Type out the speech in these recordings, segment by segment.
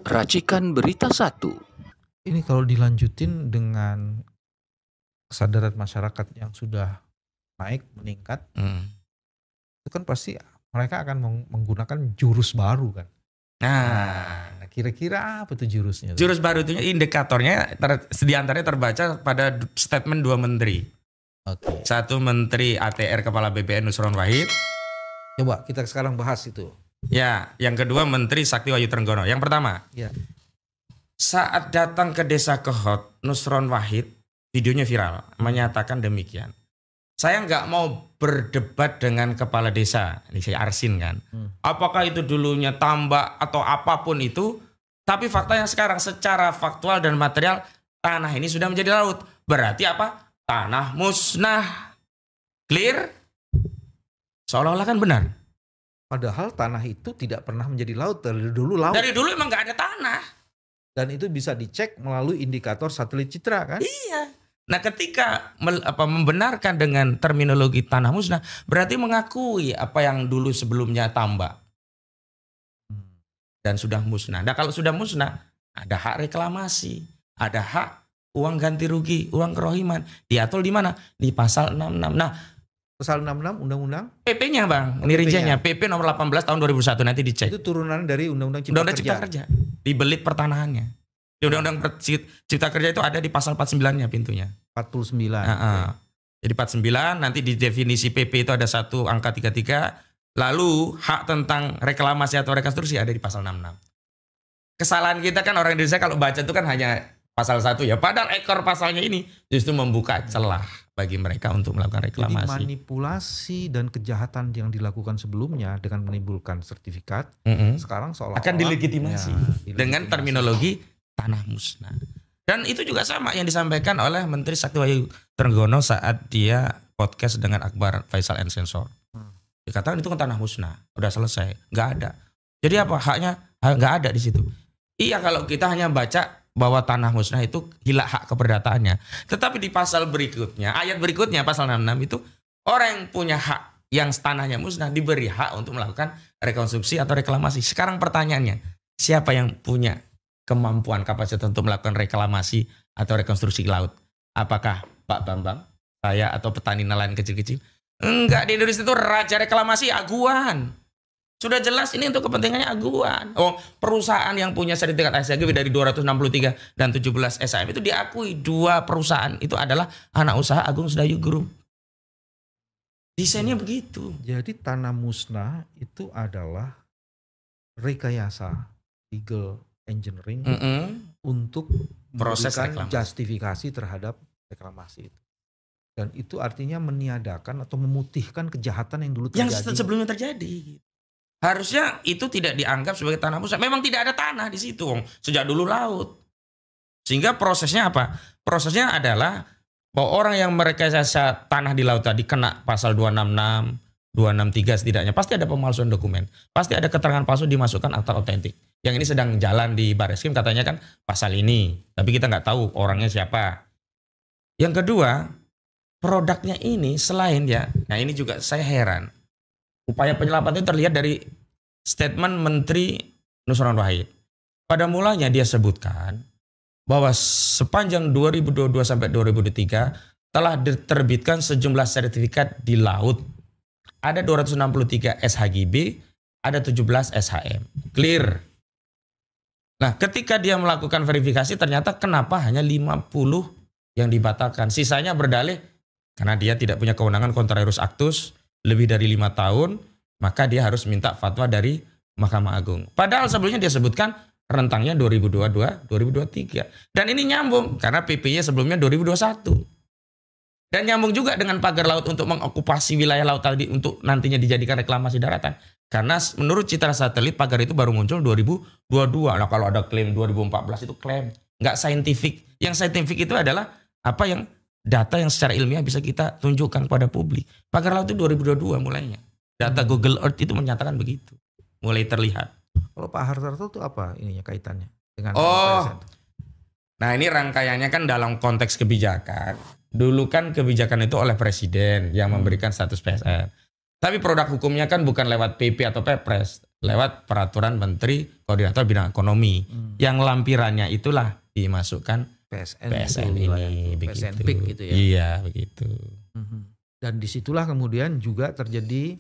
Racikan Berita 1. Ini kalau dilanjutin dengan kesadaran masyarakat yang sudah naik, meningkat, itu kan pasti mereka akan menggunakan jurus baru kan. Nah, Kira-kira apa tuh jurusnya? jurus baru itu indikatornya diantaranya terbaca pada statement 2 menteri. Oke. Satu menteri ATR Kepala BPN Nusron Wahid. Coba kita sekarang bahas itu. Ya, yang kedua Menteri Sakti Wahyu Trenggono. Yang pertama, Ya. saat datang ke desa Kehot, Nusron Wahid, videonya viral, menyatakan demikian. Saya nggak mau berdebat dengan kepala desa, ini saya Arsin kan. Apakah itu dulunya tambak atau apapun itu, tapi faktanya sekarang secara faktual dan material, tanah ini sudah menjadi laut. Berarti apa? Tanah musnah. Clear? Seolah-olah kan benar. Padahal tanah itu tidak pernah menjadi laut, dari dulu laut. Dari dulu emang nggak ada tanah. Dan itu bisa dicek melalui indikator satelit citra kan. Iya. Nah ketika membenarkan dengan terminologi tanah musnah, berarti mengakui apa yang dulu sebelumnya tambak. Dan sudah musnah. Nah kalau sudah musnah, ada hak reklamasi. Ada hak uang ganti rugi, uang kerohiman. Diatur di mana? Di pasal 66. Nah Pasal 66 undang-undang PP-nya bang, ini rinciannya. PP nomor 18 tahun 2001, nanti dicek. itu turunan dari undang-undang Cipta Undang-undang Kerja. Cipta Kerja. Di belit pertanahannya. Di Undang-Undang Cipta Kerja itu ada di pasal 49-nya pintunya. 49. Jadi 49 nanti di definisi PP itu ada satu angka 33. Lalu hak tentang reklamasi atau rekonstruksi ada di pasal 66. Kesalahan kita kan orang Indonesia kalau baca itu kan hanya pasal 1 ya. Padahal ekor pasalnya ini justru membuka celah bagi mereka untuk melakukan Jadi reklamasi. manipulasi dan kejahatan yang dilakukan sebelumnya dengan menimbulkan sertifikat sekarang seolah-olah Akan dilegitimasi ya, dengan terminologi tanah musnah. Dan itu juga sama yang disampaikan oleh Menteri Sakti Wahyu Trenggono saat dia podcast dengan Akbar Faisal and Sensor. Dikatakan itu kan tanah musnah, udah selesai, nggak ada. Jadi apa haknya? Nggak ada di situ. Iya kalau kita hanya baca bahwa tanah musnah itu hilang hak keperdataannya. Tetapi di pasal berikutnya, ayat berikutnya pasal 66 itu orang yang punya hak yang tanahnya musnah diberi hak untuk melakukan rekonstruksi atau reklamasi. Sekarang pertanyaannya, siapa yang punya kemampuan kapasitas untuk melakukan reklamasi atau rekonstruksi laut? Apakah Pak Bambang, saya atau petani nelayan kecil-kecil? Enggak, di Indonesia itu raja reklamasi aguan. Sudah jelas ini untuk kepentingannya aguan. Oh, perusahaan yang punya sertifikat SHGB dari 263 dan 17 SHM itu diakui dua perusahaan itu adalah anak usaha Agung Sedayu Group. Desainnya begitu. Jadi tanah musnah itu adalah rekayasa legal engineering untuk Proses memberikan reklamasi. justifikasi terhadap reklamasi itu. Dan itu artinya meniadakan atau memutihkan kejahatan yang dulu Yang terjadi. sebelumnya terjadi. Harusnya itu tidak dianggap sebagai tanah musnah. Memang tidak ada tanah di situ, sejak dulu laut. Sehingga prosesnya apa? Prosesnya adalah bahwa orang yang merekayasa tanah di laut tadi kena pasal 266, 263 setidaknya. Pasti ada pemalsuan dokumen. Pasti ada keterangan palsu dimasukkan atau otentik. Yang ini sedang jalan di Barreskrim katanya kan pasal ini. Tapi kita nggak tahu orangnya siapa. Yang kedua, produknya ini selain ya, nah ini juga saya heran. Upaya penyelamatan itu terlihat dari statement Menteri Nusron Wahid. Pada mulanya dia sebutkan bahwa sepanjang 2022 sampai 2023 telah diterbitkan sejumlah sertifikat di laut. Ada 263 SHGB, ada 17 SHM. Clear. Nah, ketika dia melakukan verifikasi ternyata kenapa hanya 50 yang dibatalkan. Sisanya berdalih karena dia tidak punya kewenangan contrarius actus lebih dari 5 tahun, maka dia harus minta fatwa dari Mahkamah Agung. Padahal sebelumnya dia sebutkan rentangnya 2022-2023. Dan ini nyambung karena PP-nya sebelumnya 2021. Dan nyambung juga dengan pagar laut untuk mengokupasi wilayah laut tadi untuk nantinya dijadikan reklamasi daratan. Karena menurut citra satelit pagar itu baru muncul 2022. Nah kalau ada klaim 2014 itu klaim. Nggak saintifik. Yang saintifik itu adalah apa yang data yang secara ilmiah bisa kita tunjukkan kepada publik. Pagar laut itu 2022 mulainya. Data Google Earth itu menyatakan begitu. Mulai terlihat. Kalau Pak Hartarto itu apa ininya kaitannya dengan Oh. Nah ini rangkaiannya kan dalam konteks kebijakan. Dulu kan kebijakan itu oleh presiden yang memberikan status PSR. Tapi produk hukumnya kan bukan lewat PP atau Perpres. lewat peraturan Menteri Koordinator Bidang Ekonomi. Yang lampirannya itulah dimasukkan PSN ini, begitu. PSN PIK gitu ya. Iya, begitu. Dan disitulah kemudian juga terjadi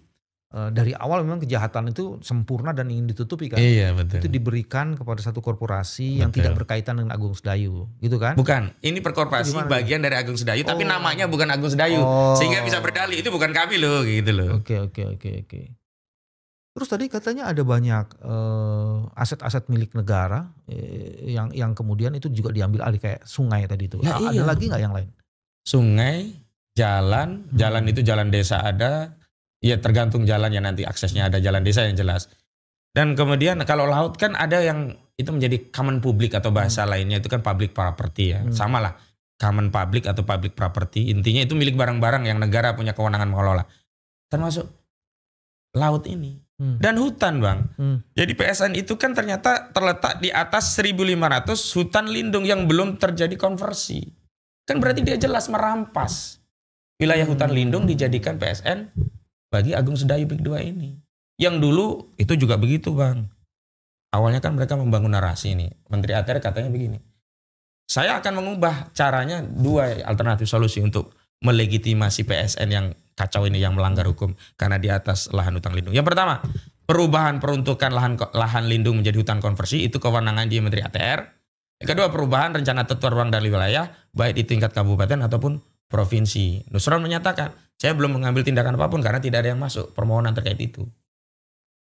dari awal memang kejahatan itu sempurna dan ingin ditutupi kan. Iya, betul. Itu diberikan kepada satu korporasi yang tidak berkaitan dengan Agung Sedayu, gitu kan? Bukan, ini perkorporasi bagian dari Agung Sedayu, tapi namanya bukan Agung Sedayu, sehingga bisa berdalih itu bukan kami loh, gitu loh. Oke. Terus tadi katanya ada banyak aset-aset milik negara yang kemudian itu juga diambil alih kayak sungai tadi itu. Ya, ada lagi nggak yang lain? Sungai, jalan itu jalan desa ada. Ya tergantung jalannya nanti aksesnya ada jalan desa yang jelas. Dan kemudian kalau laut kan ada yang itu menjadi common public atau bahasa lainnya itu kan public property ya. Sama lah common public atau public property. Intinya itu milik barang-barang yang negara punya kewenangan mengelola. Termasuk laut ini. Dan hutan Bang. Jadi PSN itu kan ternyata terletak di atas 1.500 hutan lindung yang belum terjadi konversi. Kan berarti dia jelas merampas. Wilayah hutan lindung dijadikan PSN bagi Agung Sedayu PIK 2 ini. Yang dulu itu juga begitu Bang. Awalnya kan mereka membangun narasi ini. Menteri ATR katanya begini. Saya akan mengubah caranya 2 alternatif solusi untuk melegitimasi PSN yang kacau ini yang melanggar hukum karena di atas lahan hutan lindung. Yang pertama, perubahan peruntukan lahan lindung menjadi hutan konversi itu kewenangan di Menteri ATR. Yang kedua, perubahan rencana tata ruang dan wilayah baik di tingkat kabupaten ataupun provinsi. Nusron menyatakan, saya belum mengambil tindakan apapun karena tidak ada yang masuk permohonan terkait itu.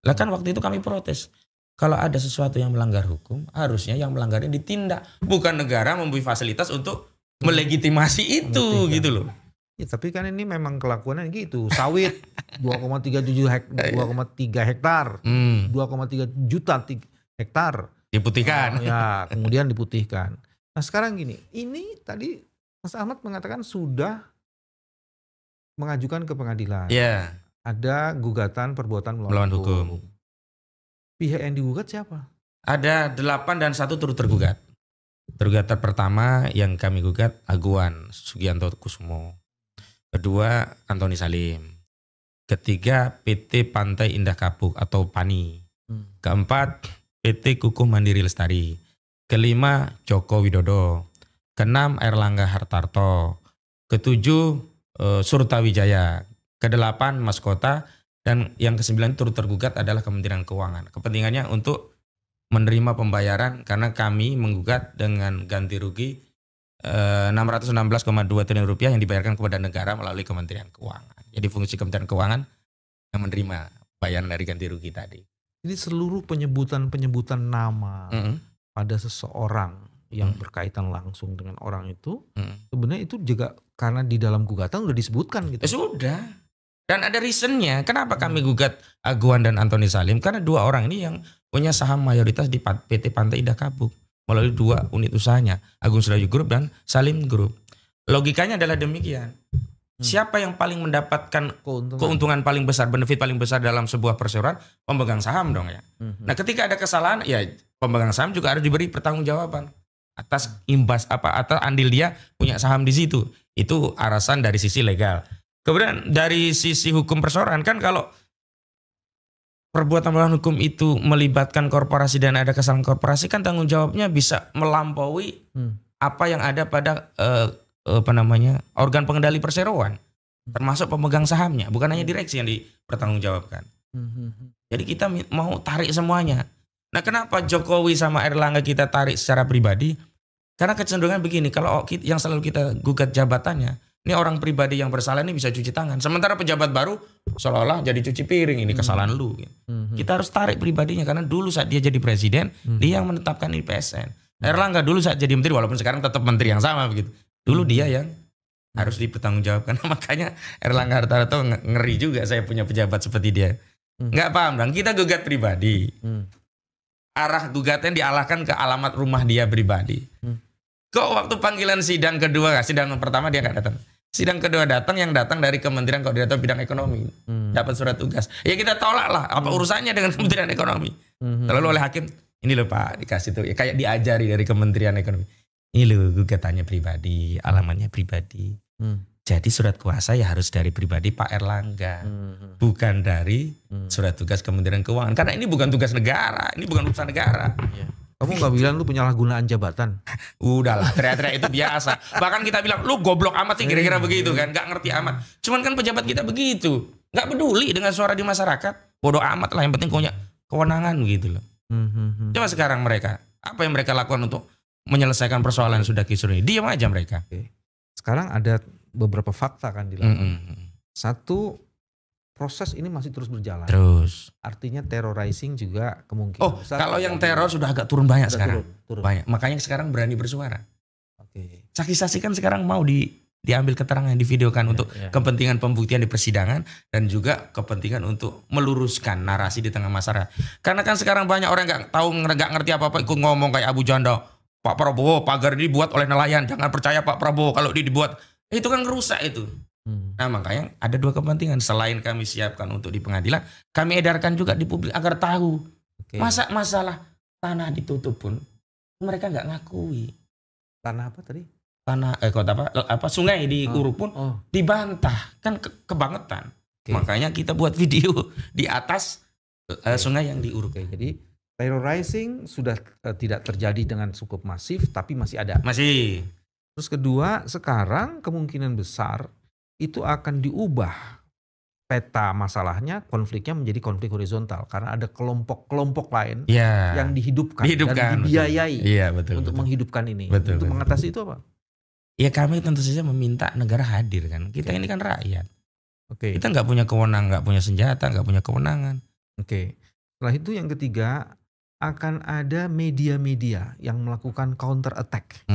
Lah kan waktu itu kami protes. Kalau ada sesuatu yang melanggar hukum, harusnya yang melanggarnya ditindak. Bukan negara memberi fasilitas untuk melegitimasi itu gitu loh. Ya, tapi kan ini memang kelakuannya gitu. Sawit 2,3 hektar, 2,3 juta hektar. Diputihkan. Ya, kemudian diputihkan. Nah sekarang gini, ini tadi Mas Ahmad mengatakan sudah mengajukan ke pengadilan. Iya. Ada gugatan perbuatan melawan hukum. Pihak yang digugat siapa? Ada 8 dan 1 turut tergugat. Tergugat pertama yang kami gugat Aguan Sugianto Kusumo. Kedua Antoni Salim. Ketiga PT Pantai Indah Kapuk atau PANI. Keempat PT Kukuh Mandiri Lestari. Kelima Joko Widodo. Keenam Erlangga Hartarto. Ketujuh Surta Wijaya. Kedelapan Mas Kota. Dan yang kesembilan turut tergugat adalah Kementerian Keuangan. Kepentingannya untuk menerima pembayaran karena kami menggugat dengan ganti rugi 616,2 triliun rupiah yang dibayarkan kepada negara melalui Kementerian Keuangan. Jadi fungsi Kementerian Keuangan yang menerima bayaran dari ganti rugi tadi. Jadi seluruh penyebutan nama pada seseorang yang berkaitan langsung dengan orang itu, sebenarnya itu juga karena di dalam gugatan sudah disebutkan gitu. Sudah. Dan ada reasonnya. Kenapa kami gugat Aguan dan Antoni Salim? Karena 2 orang ini yang punya saham mayoritas di PT Pantai Indah Kapuk melalui 2 unit usahanya, Agung Sedayu Group dan Salim Group. Logikanya adalah demikian. Siapa yang paling mendapatkan keuntungan paling besar, benefit paling besar dalam sebuah perseroan? Pemegang saham dong ya. Nah, ketika ada kesalahan, ya pemegang saham juga harus diberi pertanggungjawaban atas imbas atas andil dia punya saham di situ. Itu alasan dari sisi legal. Kemudian dari sisi hukum perseroan kan kalau perbuatan melawan hukum itu melibatkan korporasi dan ada kesalahan korporasi kan tanggung jawabnya bisa melampaui apa yang ada pada organ pengendali perseroan, termasuk pemegang sahamnya, bukan hanya direksi yang dipertanggungjawabkan. Jadi kita mau tarik semuanya. Nah, kenapa Jokowi sama Erlangga kita tarik secara pribadi? Karena kecenderungan begini, kalau yang selalu kita gugat jabatannya, ini orang pribadi yang bersalah ini bisa cuci tangan. Sementara pejabat baru seolah-olah jadi cuci piring, ini kesalahan lu. Kita harus tarik pribadinya karena dulu saat dia jadi presiden, dia yang menetapkan ini PSN. Erlangga dulu saat jadi menteri, walaupun sekarang tetap menteri yang sama begitu. Dulu dia yang harus dipertanggungjawabkan. Makanya Erlangga Hartarto ngeri juga saya punya pejabat seperti dia. Nggak paham dong, kita gugat pribadi. Arah gugatan dialahkan ke alamat rumah dia pribadi. Kok waktu panggilan sidang kedua, sidang pertama dia nggak datang. Sidang kedua yang datang dari Kementerian Koordinator Bidang Ekonomi. Dapat surat tugas. Ya kita tolak lah, apa urusannya dengan Kementerian Ekonomi. Lalu oleh hakim, ini loh Pak dikasih tuh, ya kayak diajari dari Kementerian Ekonomi. Ini loh gugatannya pribadi, alamatnya pribadi. Jadi surat kuasa ya harus dari pribadi Pak Erlangga, bukan dari surat tugas Kementerian Keuangan. Karena ini bukan tugas negara, ini bukan urusan negara. Ya. Kamu nggak bilang lu penyalahgunaan jabatan? Udahlah, teriak-teriak itu biasa. Bahkan kita bilang, lu goblok amat sih kira-kira begitu kan. Gak ngerti amat. Cuman kan pejabat kita begitu. Gak peduli dengan suara di masyarakat. Bodoh amat lah, yang penting punya kewenangan gitu loh. Coba sekarang mereka, apa yang mereka lakukan untuk menyelesaikan persoalan yang sudah kisruh ini? Diam aja mereka. Sekarang ada beberapa fakta kan di lapangan. Satu, proses ini masih terus berjalan. Terus. Artinya terrorizing juga kemungkinan besar. Kalau yang teror sudah agak turun banyak sekarang. Turun. Banyak. Makanya sekarang berani bersuara. Oke. Saksi-saksi kan sekarang mau diambil keterangan, divideokan untuk kepentingan pembuktian di persidangan dan juga kepentingan untuk meluruskan narasi di tengah masyarakat. Karena kan sekarang banyak orang nggak ngerti apa-apa ikut ngomong kayak Abu Janda. Pak Prabowo pagar ini dibuat oleh nelayan, jangan percaya Pak Prabowo kalau dibuat. Itu kan ngerusak itu. Nah makanya ada dua kepentingan. Selain kami siapkan untuk di pengadilan, kami edarkan juga di publik agar tahu. Masalah tanah ditutup pun mereka nggak ngakui. Tanah apa tadi? Tanah sungai di Uruk pun dibantah, kan kebangetan. Makanya kita buat video di atas sungai yang di Uruk. Jadi terrorizing sudah tidak terjadi dengan cukup masif, tapi masih ada. Masih. Terus kedua, sekarang kemungkinan besar itu akan diubah peta masalahnya, konfliknya menjadi konflik horizontal karena ada kelompok-kelompok lain yang dihidupkan dan dibiayai untuk menghidupkan ini. Untuk mengatasi itu apa? Ya kami tentu saja meminta negara hadir kan. Kita ini kan rakyat. Kita nggak punya kewenangan, nggak punya senjata, nggak punya kewenangan. Setelah itu yang ketiga, akan ada media-media yang melakukan counter attack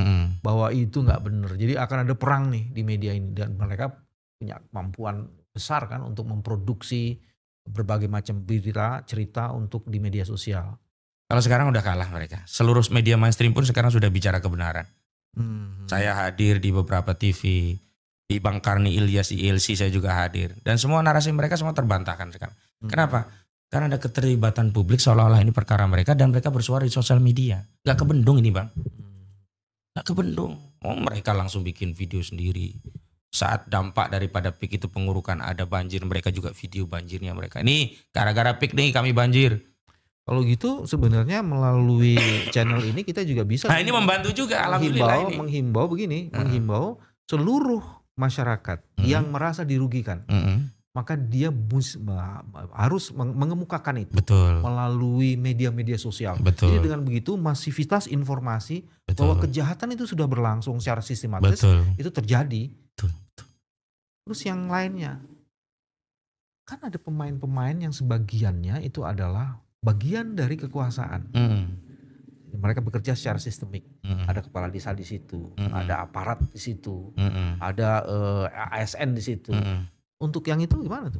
bahwa itu nggak benar. Jadi akan ada perang nih di media ini dan mereka punya kemampuan besar kan untuk memproduksi berbagai macam cerita untuk di media sosial. Kalau sekarang udah kalah mereka. Seluruh media mainstream pun sekarang sudah bicara kebenaran. Saya hadir di beberapa TV, di Bang Karni Ilyas ILC saya juga hadir. Dan semua narasi mereka semua terbantahkan sekarang. Kenapa? Karena ada keterlibatan publik seolah-olah ini perkara mereka dan mereka bersuara di sosial media. Gak kebendung ini Bang. Gak kebendung. Mereka langsung bikin video sendiri. Saat dampak daripada PIK itu pengurukan ada banjir, mereka juga video banjirnya mereka. Ini gara-gara PIK nih kami banjir. Kalau gitu sebenarnya melalui channel ini kita juga bisa. Nah ini membantu juga alhamdulillah ini. Menghimbau seluruh masyarakat yang merasa dirugikan. Maka dia harus mengemukakan itu melalui media-media sosial. Jadi dengan begitu masivitas informasi bahwa kejahatan itu sudah berlangsung secara sistematis itu terjadi. Terus yang lainnya, kan ada pemain-pemain yang sebagiannya itu adalah bagian dari kekuasaan. Mereka bekerja secara sistemik. Ada kepala desa di situ, ada aparat di situ, ada ASN di situ. Untuk yang itu gimana tuh?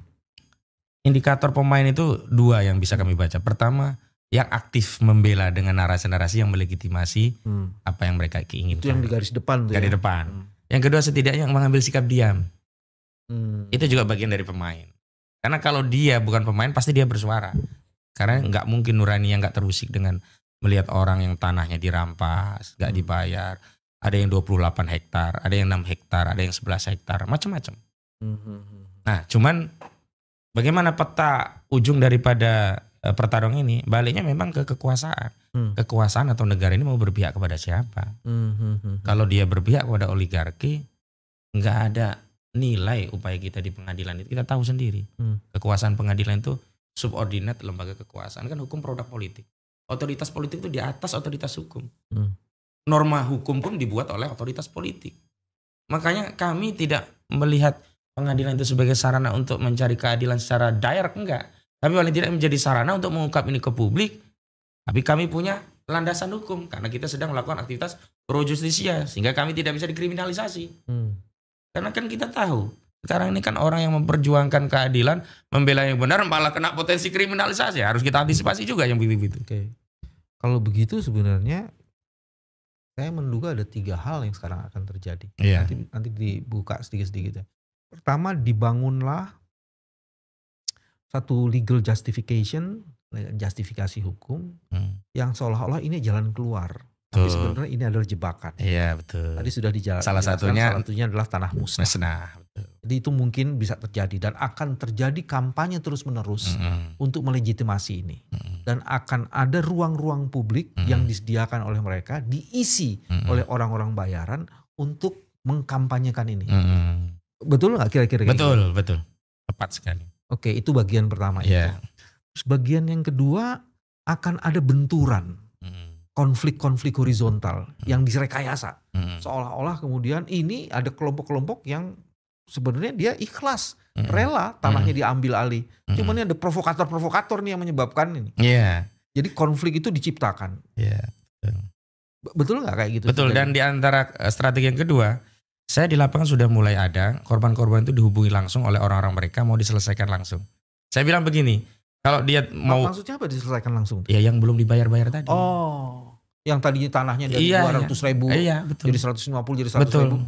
Indikator pemain itu dua yang bisa kami baca. Pertama, yang aktif membela dengan narasi-narasi yang melegitimasi apa yang mereka inginkan. Itu yang di garis depan tuh. Garis depan. Yang kedua setidaknya mengambil sikap diam. Itu juga bagian dari pemain. Karena kalau dia bukan pemain pasti dia bersuara. Karena nggak mungkin nurani yang nggak terusik dengan melihat orang yang tanahnya dirampas, nggak dibayar. Ada yang 28 hektar, ada yang 6 hektar, ada yang 11 hektar, macam-macam. Nah, cuman bagaimana peta ujung daripada pertarungan ini? Baliknya memang ke kekuasaan. Kekuasaan atau negara ini mau berpihak kepada siapa? Kalau dia berpihak kepada oligarki, nggak ada nilai upaya kita di pengadilan itu. Kita tahu sendiri. Kekuasaan pengadilan itu subordinat lembaga kekuasaan. Kan hukum produk politik. Otoritas politik itu di atas otoritas hukum. Norma hukum pun dibuat oleh otoritas politik. Makanya kami tidak melihat pengadilan itu sebagai sarana untuk mencari keadilan secara direct, enggak. Tapi paling tidak menjadi sarana untuk mengungkap ini ke publik. Tapi kami punya landasan hukum karena kita sedang melakukan aktivitas pro justisia sehingga kami tidak bisa dikriminalisasi. Karena kan kita tahu sekarang ini kan orang yang memperjuangkan keadilan, membela yang benar malah kena potensi kriminalisasi. Harus kita antisipasi juga yang begitu. Kalau begitu sebenarnya saya menduga ada 3 hal yang sekarang akan terjadi. Nanti dibuka sedikit-sedikit ya. Pertama, dibangunlah satu legal justification, justifikasi hukum yang seolah-olah ini jalan keluar Tapi sebenarnya ini adalah jebakan. Iya betul. Tadi sudah dijelaskan. Salah satunya adalah tanah musnah. Jadi itu mungkin bisa terjadi dan akan terjadi kampanye terus-menerus untuk melegitimasi ini. Dan akan ada ruang-ruang publik yang disediakan oleh mereka, diisi oleh orang-orang bayaran untuk mengkampanyekan ini. Betul nggak kira-kira? Betul, betul. Tepat sekali. Oke, itu bagian pertama itu. Terus bagian yang kedua akan ada benturan. Konflik-konflik horizontal yang direkayasa. Seolah-olah kemudian ini ada kelompok-kelompok yang sebenarnya dia ikhlas, rela tanahnya diambil alih. Cuman ini ada provokator-provokator nih yang menyebabkan ini. Jadi konflik itu diciptakan. Betul nggak kayak gitu? Betul, dan di antara strategi yang kedua, saya di lapangan sudah mulai ada korban-korban itu dihubungi langsung oleh orang-orang mereka mau diselesaikan langsung. Saya bilang begini, kalau dia mau... Maksudnya apa diselesaikan langsung? Ya yang belum dibayar-bayar tadi. Oh, yang tadinya tanahnya dari 200.000 jadi 150 jadi 100.000.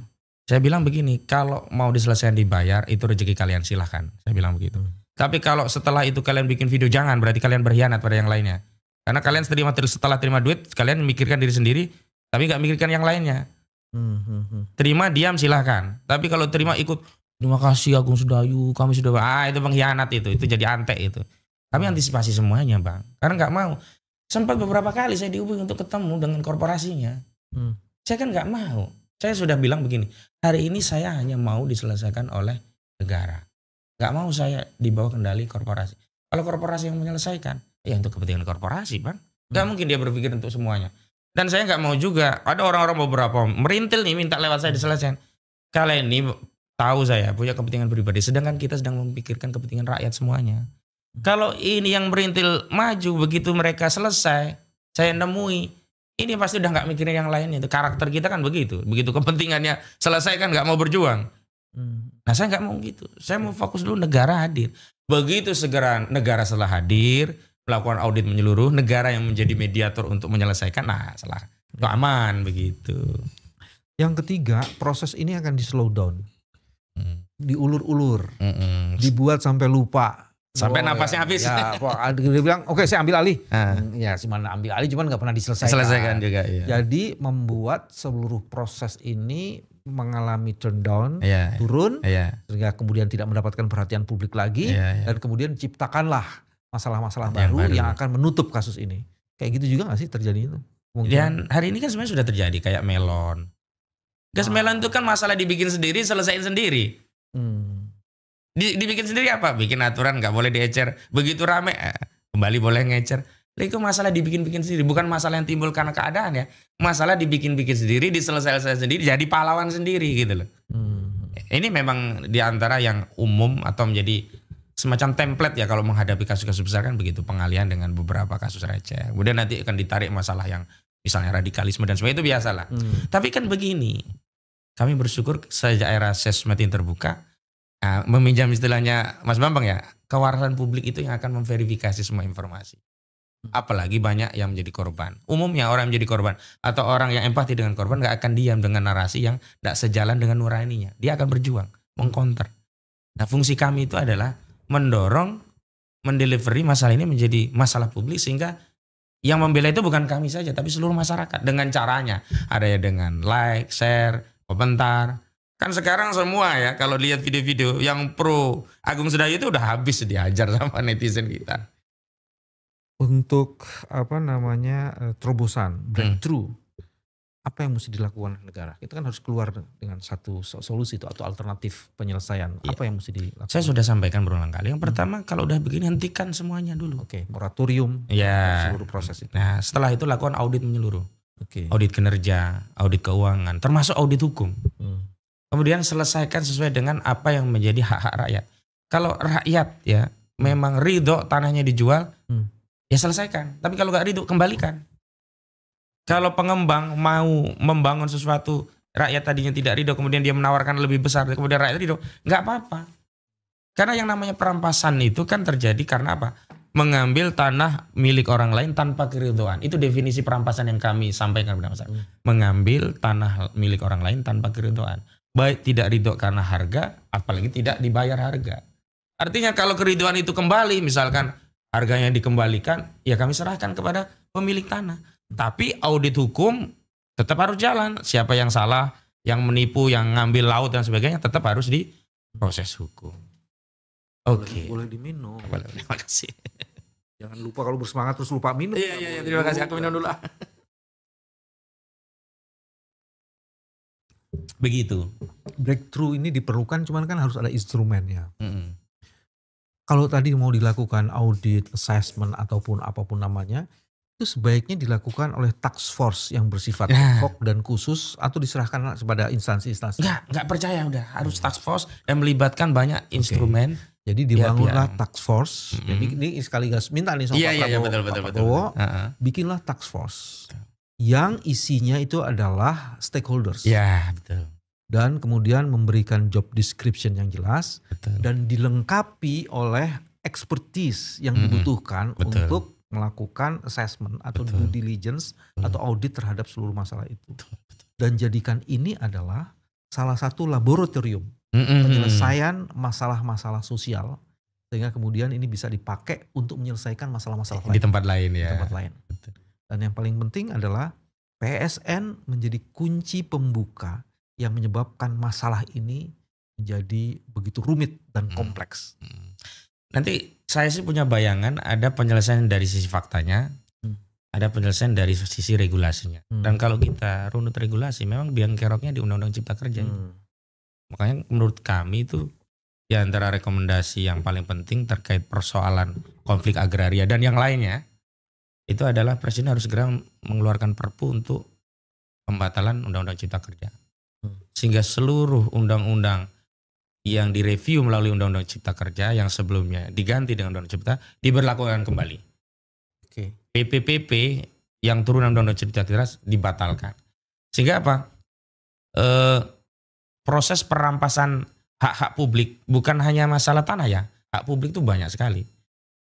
Saya bilang begini, kalau mau diselesaikan dibayar itu rezeki kalian, silahkan. Saya bilang begitu. Tapi kalau setelah itu kalian bikin video, jangan, berarti kalian berkhianat pada yang lainnya. Karena kalian setelah terima duit, kalian memikirkan diri sendiri, tapi gak memikirkan yang lainnya. Terima, diam, silahkan. Tapi kalau terima ikut, terima kasih Agung Sedayu, kami sudah, itu pengkhianat itu jadi antek itu. Kami antisipasi semuanya Bang, karena gak mau. Sempat beberapa kali saya dihubungi untuk ketemu dengan korporasinya. Saya kan gak mau. Saya sudah bilang begini, hari ini saya hanya mau diselesaikan oleh negara. Gak mau saya dibawa kendali korporasi. Kalau korporasi yang menyelesaikan, ya untuk kepentingan korporasi Bang. Gak mungkin dia berpikir untuk semuanya. Dan saya gak mau juga, ada orang-orang beberapa merintil nih minta lewat saya diselesaikan. Kalian ini tahu saya punya kepentingan pribadi, sedangkan kita sedang memikirkan kepentingan rakyat semuanya. Kalau ini yang merintil maju, begitu mereka selesai, saya nemui, ini pasti udah gak mikirin yang lainnya. Itu karakter kita kan begitu. Begitu kepentingannya selesai kan gak mau berjuang. Nah saya gak mau gitu. Saya mau fokus dulu negara hadir. Begitu segera negara setelah hadir, melakukan audit menyeluruh, negara yang menjadi mediator untuk menyelesaikan, nah salah. Itu aman begitu. Yang ketiga, proses ini akan di slow down. Diulur-ulur. Dibuat sampai lupa. Sampai napasnya habis. Ya, dia bilang, oke saya ambil alih. Ya, mana ambil alih cuman gak pernah diselesaikan. Juga, iya. Jadi membuat seluruh proses ini mengalami turn down, turun, sehingga kemudian tidak mendapatkan perhatian publik lagi, dan kemudian ciptakanlah masalah-masalah baru yang akan menutup kasus ini. Kayak gitu juga gak sih terjadi itu? Mungkin. Dan hari ini kan sebenarnya sudah terjadi kayak melon. Gas melon itu kan masalah dibikin sendiri, selesaiin sendiri. Dibikin sendiri apa? Bikin aturan gak boleh diecer. Begitu rame kembali boleh ngecer. Itu masalah dibikin-bikin sendiri. Bukan masalah yang timbul karena keadaan ya. Masalah dibikin-bikin sendiri, diselesaikan sendiri, jadi pahlawan sendiri gitu loh. Ini memang diantara yang umum atau menjadi semacam template ya kalau menghadapi kasus-kasus besar kan begitu. Pengalihan dengan beberapa kasus receh. Kemudian nanti akan ditarik masalah yang misalnya radikalisme dan sebagainya, itu biasalah. Tapi kan begini, kami bersyukur sejak era sosmed yang terbuka, meminjam istilahnya Mas Bambang ya, kewarasan publik itu yang akan memverifikasi semua informasi. Apalagi banyak yang menjadi korban. Umumnya orang yang menjadi korban atau orang yang empati dengan korban gak akan diam dengan narasi yang gak sejalan dengan nuraninya. Dia akan berjuang, mengcounter. Nah fungsi kami itu adalah mendorong, mendelivery masalah ini menjadi masalah publik sehingga yang membela itu bukan kami saja tapi seluruh masyarakat dengan caranya. Ada ya dengan like, share, komentar. Kan sekarang semua ya kalau lihat video-video yang pro Agung Sedayu itu udah habis diajar sama netizen kita. Untuk terobosan, breakthrough, apa yang mesti dilakukan negara? Kita kan harus keluar dengan satu solusi itu atau alternatif penyelesaian. Apa yang mesti dilakukan? Saya sudah sampaikan berulang kali. Yang pertama kalau udah begini hentikan semuanya dulu. Moratorium seluruh proses itu. Nah setelah itu lakukan audit menyeluruh. Audit kinerja, audit keuangan, termasuk audit hukum. Kemudian selesaikan sesuai dengan apa yang menjadi hak-hak rakyat. Kalau rakyat ya memang ridho tanahnya dijual, ya selesaikan. Tapi kalau gak ridho, kembalikan. Kalau pengembang mau membangun sesuatu, rakyat tadinya tidak ridho, kemudian dia menawarkan lebih besar, kemudian rakyat ridho, gak apa-apa. Karena yang namanya perampasan itu kan terjadi karena apa? Mengambil tanah milik orang lain tanpa keridhoan. Itu definisi perampasan yang kami sampaikan kepada masyarakat. Mengambil tanah milik orang lain tanpa keridhoan. Baik tidak ridho karena harga, apalagi tidak dibayar harga. Artinya kalau keridhoan itu kembali, misalkan harganya dikembalikan, ya kami serahkan kepada pemilik tanah. Tapi audit hukum tetap harus jalan. Siapa yang salah, yang menipu, yang ngambil laut dan sebagainya tetap harus diproses hukum. Oke. Boleh diminum. Boleh, terima kasih. Jangan lupa kalau bersemangat terus lupa minum. Iya, terima kasih. Aku minum dulu. Begitu. Breakthrough ini diperlukan, cuman kan harus ada instrumennya. Kalau tadi mau dilakukan audit, assessment ataupun apapun namanya, itu sebaiknya dilakukan oleh task force yang bersifat ad hoc dan khusus atau diserahkan kepada instansi-instansi. Enggak percaya udah harus task force dan melibatkan banyak instrumen. Jadi dibangunlah task force. Jadi ini sekaligus minta nih sama Pak Prabowo, bikinlah task force yang isinya itu adalah stakeholders. Ya, betul. Dan kemudian memberikan job description yang jelas. Betul. Dan dilengkapi oleh expertise yang dibutuhkan untuk melakukan assessment atau due diligence atau audit terhadap seluruh masalah itu. Dan jadikan ini adalah salah satu laboratorium penyelesaian masalah-masalah sosial, sehingga kemudian ini bisa dipakai untuk menyelesaikan masalah-masalah lain di tempat lain ya. Di tempat lain. Dan yang paling penting adalah PSN menjadi kunci pembuka yang menyebabkan masalah ini menjadi begitu rumit dan kompleks. Nanti saya sih punya bayangan ada penyelesaian dari sisi faktanya, ada penyelesaian dari sisi regulasinya. Dan kalau kita runut regulasi, memang biang keroknya di Undang-Undang Cipta Kerja. Makanya menurut kami itu di antara rekomendasi yang paling penting terkait persoalan konflik agraria dan yang lainnya, itu adalah Presiden harus segera mengeluarkan Perpu untuk pembatalan Undang-Undang Cipta Kerja. Sehingga seluruh undang-undang yang direview melalui Undang-Undang Cipta Kerja yang sebelumnya diganti dengan Undang-Undang Cipta diberlakukan kembali. PPPP yang turunan Undang-Undang Cipta Kerja dibatalkan. Sehingga apa? Proses perampasan hak-hak publik bukan hanya masalah tanah ya. Hak publik itu banyak sekali.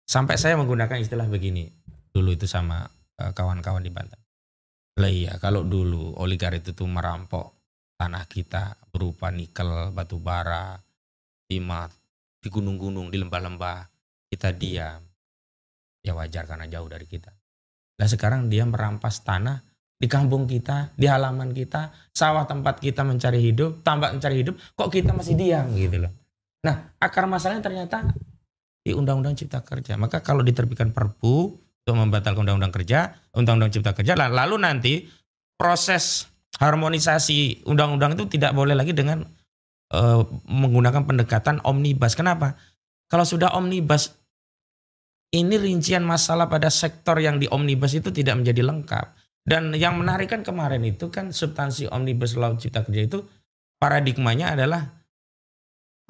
Sampai saya menggunakan istilah begini dulu itu sama kawan-kawan di Banten. Lah iya, kalau dulu oligarki itu merampok tanah kita berupa nikel, batu bara, timah, di gunung-gunung, di lembah-lembah, kita diam. Ya wajar karena jauh dari kita. Nah sekarang dia merampas tanah di kampung kita, di halaman kita, sawah tempat kita mencari hidup, tambak mencari hidup, kok kita masih diam gitu loh. Nah akar masalahnya ternyata di Undang-Undang Cipta Kerja. Maka kalau diterbitkan Perpu untuk membatalkan Undang-Undang Cipta Kerja, lalu nanti proses harmonisasi undang-undang itu tidak boleh lagi dengan menggunakan pendekatan omnibus. Kenapa? Kalau sudah omnibus, ini rincian masalah pada sektor yang di omnibus itu tidak menjadi lengkap. Dan yang menarik kan kemarin itu kan substansi omnibus law Cipta Kerja itu paradigmanya adalah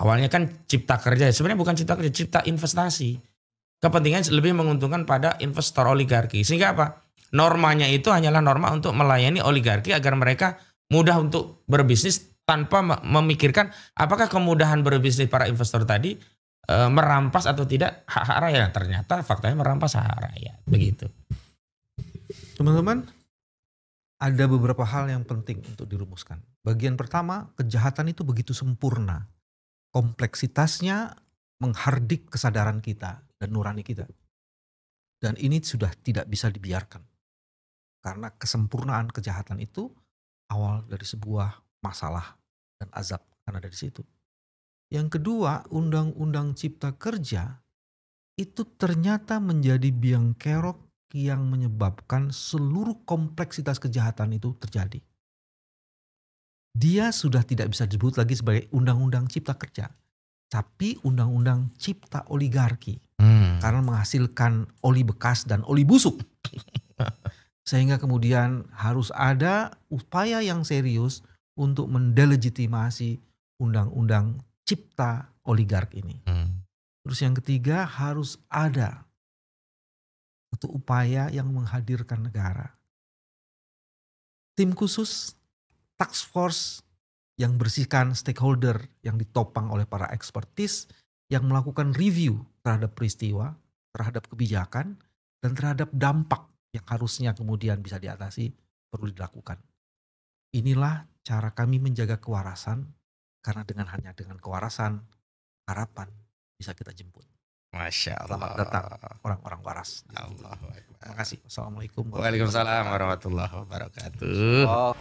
awalnya kan Cipta Kerja, sebenarnya bukan Cipta Kerja, Cipta Investasi. Kepentingan lebih menguntungkan pada investor oligarki. Sehingga apa? Normanya itu hanyalah norma untuk melayani oligarki agar mereka mudah untuk berbisnis tanpa memikirkan apakah kemudahan berbisnis para investor tadi merampas atau tidak hak-hak rakyat. Ternyata faktanya merampas hak rakyat. Begitu. Teman-teman, ada beberapa hal yang penting untuk dirumuskan. Bagian pertama, kejahatan itu begitu sempurna. Kompleksitasnya menghardik kesadaran kita dan nurani kita. Dan ini sudah tidak bisa dibiarkan. Karena kesempurnaan kejahatan itu awal dari sebuah masalah dan azab akan ada di situ. Yang kedua, Undang-Undang Cipta Kerja itu ternyata menjadi biang kerok yang menyebabkan seluruh kompleksitas kejahatan itu terjadi. Dia sudah tidak bisa disebut lagi sebagai Undang-Undang Cipta Kerja, tapi Undang-Undang Cipta Oligarki. Karena menghasilkan oli bekas dan oli busuk. Sehingga kemudian harus ada upaya yang serius untuk mendelegitimasi Undang-Undang Cipta Oligarki ini. Terus yang ketiga, harus ada satu upaya yang menghadirkan negara. Tim khusus, task force yang bersihkan stakeholder yang ditopang oleh para ekspertis yang melakukan review terhadap peristiwa, terhadap kebijakan, dan terhadap dampak yang harusnya kemudian bisa diatasi perlu dilakukan. Inilah cara kami menjaga kewarasan, karena hanya dengan kewarasan harapan bisa kita jemput. Masya Allah. Selamat datang orang-orang waras. Allahu Akbar. Terima kasih. Assalamualaikum. Waalaikumsalam warahmatullahi wabarakatuh. Oh.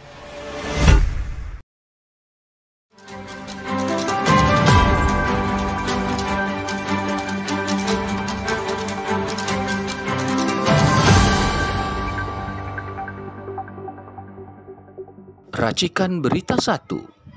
Racikan Berita 1.